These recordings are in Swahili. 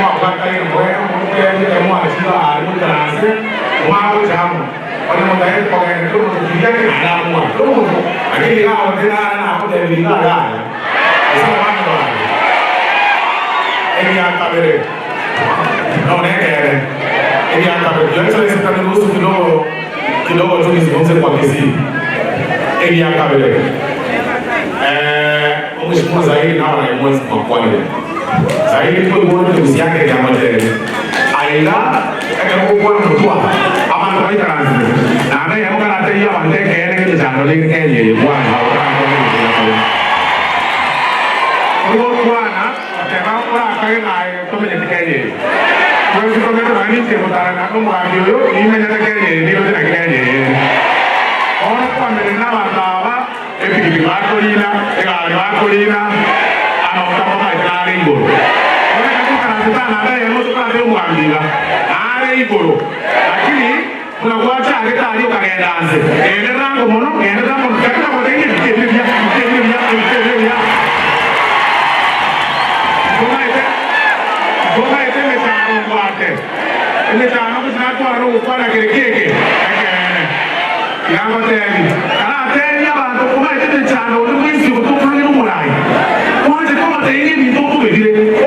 Wakati mmoja mmoja mmoja akiwa alimutanase mwao jamu wale mmoja kwa gani tu kufikia kalamu tu lakini hao tena na hapo ndio ndio sasa watu wale ebi akabere naona yeye ebi akabere yote sasa tunaruhusu kidogo tu nizungumze kwa kesi ebi akabere mheshimiwa zaidi na wale mwezi kwa zaidi kwa wote usiake ya moja aila kwa mtua ama kwa itaranzi na ana ya mkana tayari wande kene ni jano lini kene bwana bwana kama kwa kai na kome ni kene kwa hiyo kama ndo nani sema tara na kama ndio ni menya kene ndio tena kene ona kwa mbele na watawa epi wako lina wako lina ana kama kali ngoro sana baada ya moto kwa demu ambiga ale igoro lakini kuna kuacha aleta alio kaenda anze ende rango mono kaka kwa dengi kile Goma ite mechano kwate mechano kusina ro kwa na keke yango teni kana teni abantu goma ite mechano uri kwisi kutukuru ni murai kwanje kama teni ni ndoto bedire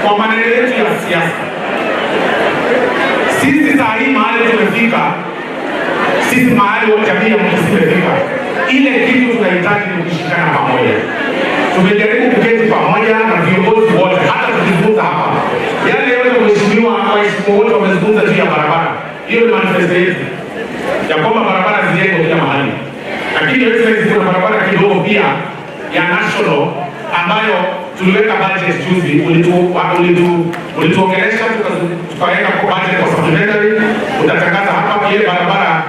kwa maneno yetu ya siasa. Sisi sahi mahali tumefika, sisi mahali wa jamii ya mtu tumefika, ile kitu tunahitaji ni kushikana pamoja. Tumejaribu kuketi pamoja na viongozi wote, hata tukizungumza hapa yale yote mheshimiwa wote wamezungumza juu ya barabara. Hiyo ni manifesto yetu ya kwamba barabara zijengwe kila mahali, lakini kuna barabara kidogo pia ya national ambayo tuliweka budget juzi, ulituongelesha tukaweka budget kwa supplementary. Utatangaza hapa ile barabara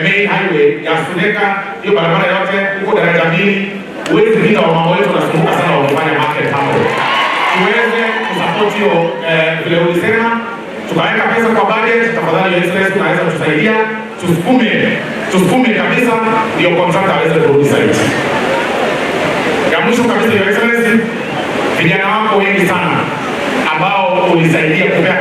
main highway ya Suneka, hiyo barabara yote huko daraja mbili. Uwezi vita wa mambo yetu nasumbuka sana wakifanya market hapo, tuweze kusupport hiyo vile ulisema, tukaweka pesa kwa budget. Tafadhali your excellency, tunaweza kusaidia, tusukume kabisa ndio contractor aweze kurudi site. Ya mwisho kabisa your excellency, vijana wako wengi sana ambao ulisaidia kupea